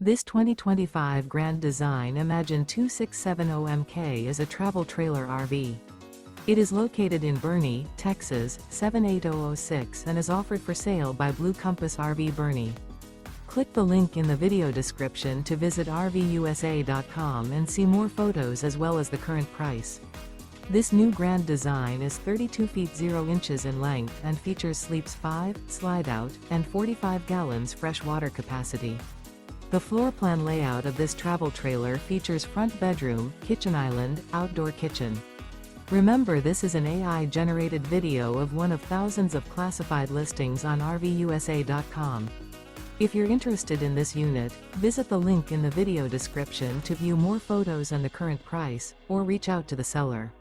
This 2025 Grand Design Imagine 2670MK is a travel trailer RV. It is located in Boerne, Texas, 78006 and is offered for sale by Blue Compass RV Boerne. Click the link in the video description to visit RVUSA.com and see more photos as well as the current price. This new Grand Design is 32 feet 0 inches in length and features sleeps 5, Slideout, and 45 gallons fresh water capacity. The floor plan layout of this travel trailer features front bedroom, kitchen island, outdoor kitchen. Remember, this is an AI-generated video of one of thousands of classified listings on RVUSA.com. If you're interested in this unit, visit the link in the video description to view more photos and the current price, or reach out to the seller.